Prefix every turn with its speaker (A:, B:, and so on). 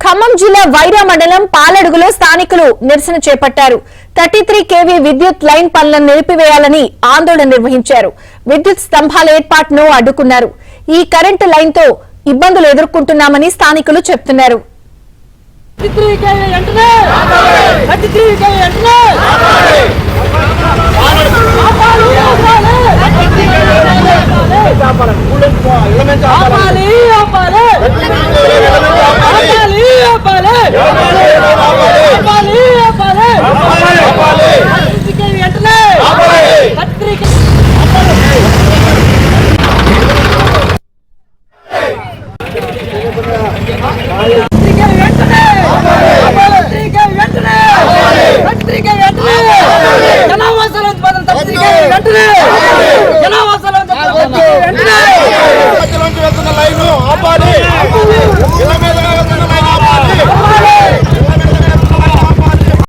A: ఖమ్మం జిల్లా వైరా మండలం పాలడుగులో స్థానికులు నిరసన చేపట్టారు. 33 kV విద్యుత్ లైన్ పనులను నిలిపివేయాలని ఆందోళన నిర్వహించారు. విద్యుత్ స్తంభాల ఏర్పాటును అడ్డుకున్నారు. ఈ కరెంటు లైన్ తో ఇబ్బందులు ఎదుర్కొంటున్నామని స్థానికులు చెబుతున్నారు.